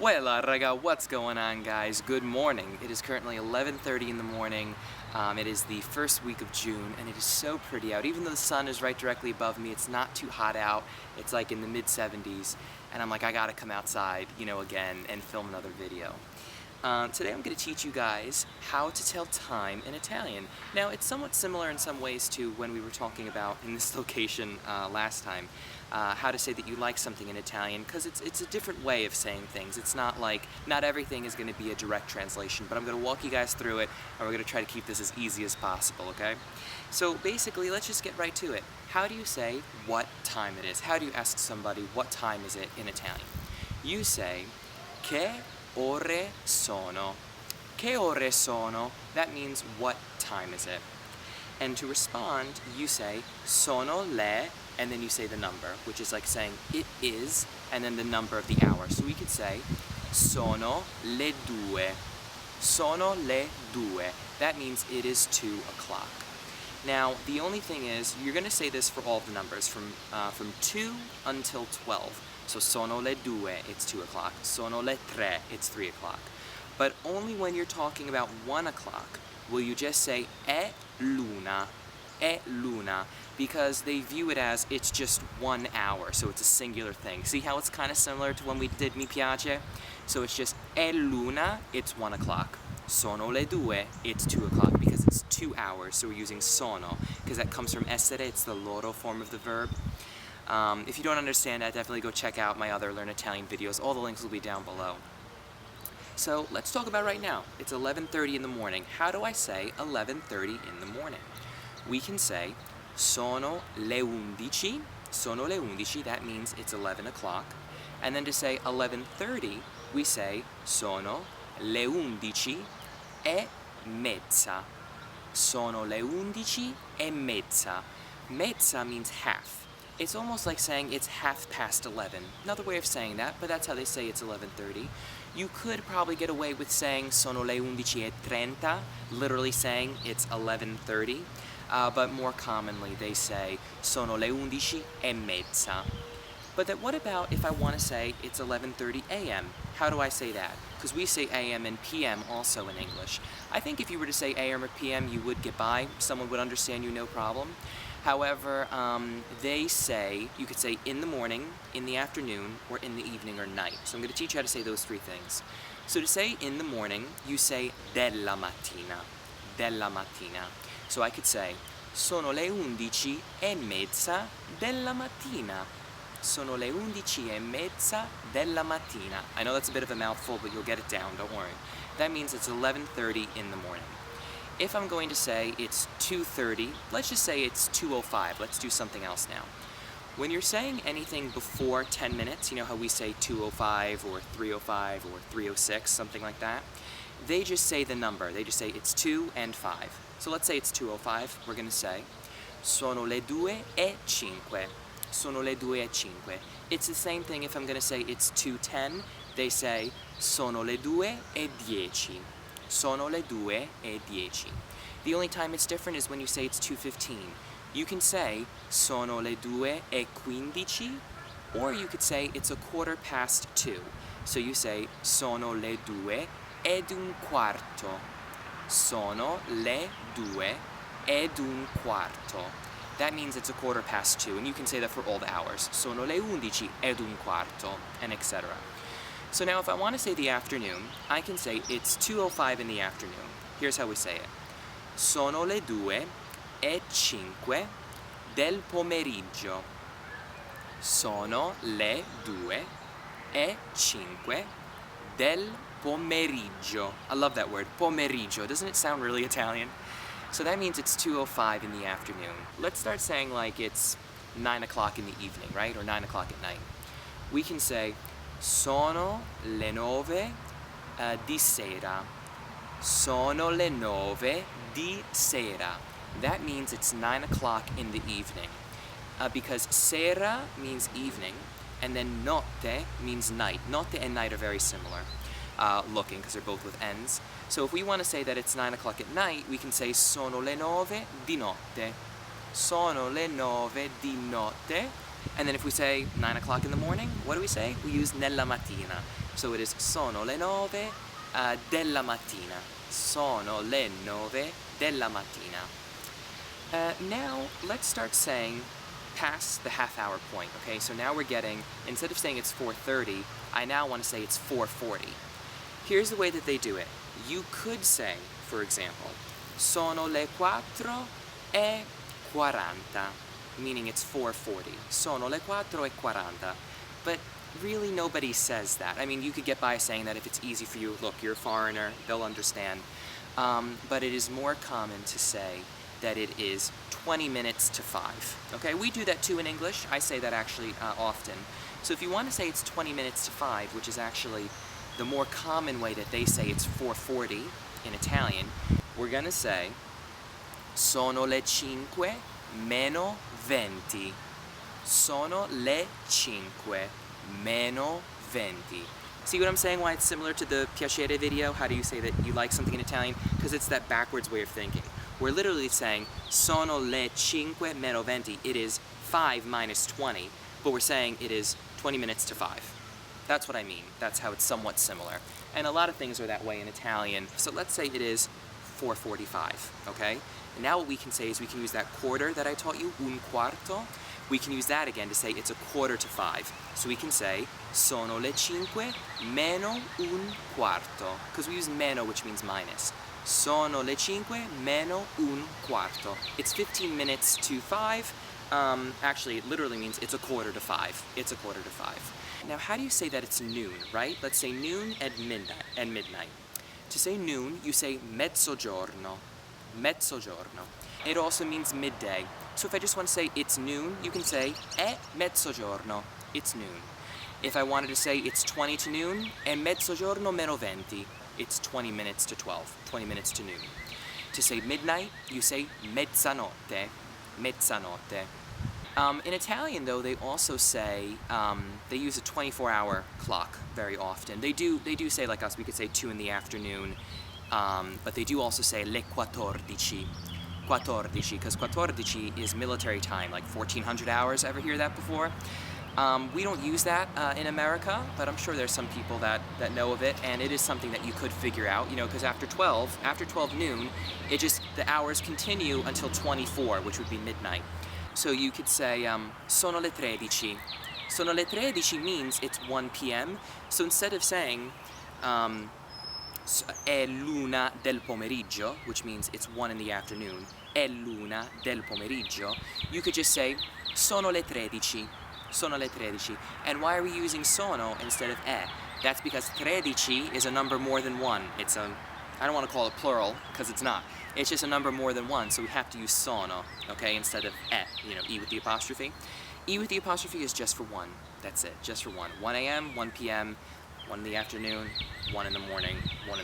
Weilà raga, what's going on, guys? Good morning. It is currently 11:30 in the morning. It is the first week of June and it is so pretty out. Even though the sun is right directly above me, it's not too hot out. It's like in the mid-70s and I'm like, I gotta come outside, again and film another video. Today I'm going to teach you guys how to tell time in Italian. Now, it's somewhat similar in some ways to when we were talking about in this location last time, how to say that you like something in Italian, because it's a different way of saying things. It's not like, not everything is going to be a direct translation, but I'm going to walk you guys through it, and we're going to try to keep this as easy as possible, okay? So basically, let's just get right to it. How do you say what time it is? How do you ask somebody what time is it in Italian? You say, che ore sono? Che ore sono? That means what time is it? And to respond, you say sono le, and then you say the number, which is like saying it is, and then the number of the hour. So we could say sono le due. Sono le due. That means it is 2 o'clock. Now, the only thing is, you're going to say this for all the numbers, from 2 until 12. So sono le due, it's 2 o'clock. Sono le tre, it's 3 o'clock. But only when you're talking about 1 o'clock will you just say è l'una, because they view it as it's just 1 hour, so it's a singular thing. See how it's kind of similar to when we did mi piace? So it's just è l'una, it's 1 o'clock. Sono le due, it's 2 o'clock, because it's 2 hours, so we're using sono, because that comes from essere, it's the loro form of the verb. If you don't understand that, definitely go check out my other Learn Italian videos. All the links will be down below. So let's talk about right now. It's 11:30 in the morning. How do I say 11:30 in the morning? We can say sono le 11. Sono le 11, that means it's 11 o'clock. And then to say 11:30, we say sono le 11 e mezza. Sono le 11 e mezza. Mezza means half. It's almost like saying it's 11:30. Another way of saying that, but that's how they say it's 11:30. You could probably get away with saying sono le 11:30, literally saying it's 11:30, but more commonly they say sono le 11 e mezza. But what about if I want to say it's 11:30 a.m.? How do I say that? Because we say a.m. and p.m. also in English. I think if you were to say a.m. or p.m., you would get by. Someone would understand you, no problem. However, they say, you could say in the morning, in the afternoon, or in the evening or night. So I'm going to teach you how to say those three things. So to say in the morning, you say della mattina. Della mattina. So I could say, sono le 11 e mezza della mattina. Sono le 11 e mezza della mattina. I know that's a bit of a mouthful, but you'll get it down, don't worry. That means it's 11:30 in the morning. If I'm going to say it's 2:30, let's just say it's 2:05. Let's do something else now. When you're saying anything before 10 minutes, you know how we say 2:05 or 3:05 or 3:06, something like that? They just say the number. They just say it's 2 and 5. So let's say it's 2:05. We're going to say sono le 2:05. Sono le 2:05. It's the same thing if I'm going to say it's 2:10. They say sono le 2:10. Sono le 2:10. The only time it's different is when you say it's 2:15. You can say sono le 2:15, or you could say it's 2:15. So you say sono le 2:15. Sono le 2:15. That means it's 2:15, and you can say that for all the hours. Sono le 11:15, and etc. So now if I want to say the afternoon, I can say it's 2:05 in the afternoon. Here's how we say it. Sono le 2:05 del pomeriggio. Sono le 2:05 del pomeriggio. I love that word, pomeriggio. Doesn't it sound really Italian? So that means it's 2:05 in the afternoon. Let's start saying like it's 9 o'clock in the evening, right? Or 9 o'clock at night. We can say sono le 9 di sera. Sono le 9 di sera. That means it's 9 o'clock in the evening. Because sera means evening, and then notte means night. Notte and night are very similar looking, because they're both with N's. So if we want to say that it's 9 o'clock at night, we can say sono le 9 di notte. Sono le 9 di notte. And then if we say 9 o'clock in the morning, what do we say? We use nella mattina. So it is sono le 9 della mattina. Sono le 9 della mattina. Now, let's start saying past the half-hour point, okay? So now we're getting, instead of saying it's 4:30, I now want to say it's 4:40. Here's the way that they do it. You could say, for example, sono le 4:40, meaning it's 4:40. Sono le 4:40. But really nobody says that. I mean, you could get by saying that if it's easy for you. Look, you're a foreigner, they'll understand. But it is more common to say that it is 20 minutes to 5. Okay, we do that too in English. I say that actually often. So if you want to say it's 20 minutes to 5, which is actually the more common way that they say it's 4:40 in Italian, we're going to say sono le 5 meno 20. Sono le 5 meno 20. See what I'm saying? Why it's similar to the piacere video? How do you say that you like something in Italian? Because it's that backwards way of thinking. We're literally saying sono le 5 meno 20. It is 5 minus 20, but we're saying it is 20 minutes to 5. That's what I mean. That's how it's somewhat similar. And a lot of things are that way in Italian. So let's say it is 4:45, okay? And now what we can say is we can use that quarter that I taught you, un quarto. We can use that again to say it's a quarter to 5. So we can say sono le 5 meno un quarto, because we use meno, which means minus. Sono le 5 meno un quarto. It's 15 minutes to 5. Actually, it literally means it's a quarter to 5. It's a quarter to 5. Now, how do you say that it's noon, right? Let's say noon at midnight. To say noon, you say mezzogiorno. Mezzogiorno. It also means midday. So if I just want to say it's noon, you can say è mezzogiorno. It's noon. If I wanted to say it's 20 to noon, è mezzogiorno meno 20. It's 20 minutes to 12, 20 minutes to noon. To say midnight, you say mezzanotte. Mezzanotte. In Italian, though, they also say, they use a 24-hour clock very often. They do say, like us, we could say 2 in the afternoon, but they do also say le 14. 14, because 14 is military time, like 1400 hours. Ever hear that before? We don't use that in America, but I'm sure there's some people that know of it, and it is something that you could figure out, you know, because after 12 noon, the hours continue until 24, which would be midnight. So you could say, sono le 13. Sono le 13 means it's 1 p.m. So instead of saying, è l'una del pomeriggio, which means it's 1 in the afternoon, è l'una del pomeriggio, you could just say, sono le 13. Sono le 13. And why are we using sono instead of è? That's because 13 is a number more than 1. It's I don't want to call it plural, because it's not. It's just a number more than 1, so we have to use sono, okay, instead of e, you know, e with the apostrophe. E with the apostrophe is just for 1. That's it, just for 1. 1 a.m., 1 p.m., 1 in the afternoon, 1 in the morning, 1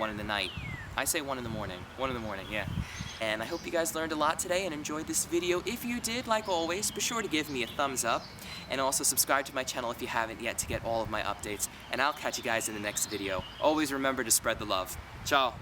in the night. I say 1 in the morning, yeah. And I hope you guys learned a lot today and enjoyed this video. If you did, like always, be sure to give me a thumbs up. And also subscribe to my channel if you haven't yet to get all of my updates. And I'll catch you guys in the next video. Always remember to spread the love. Ciao!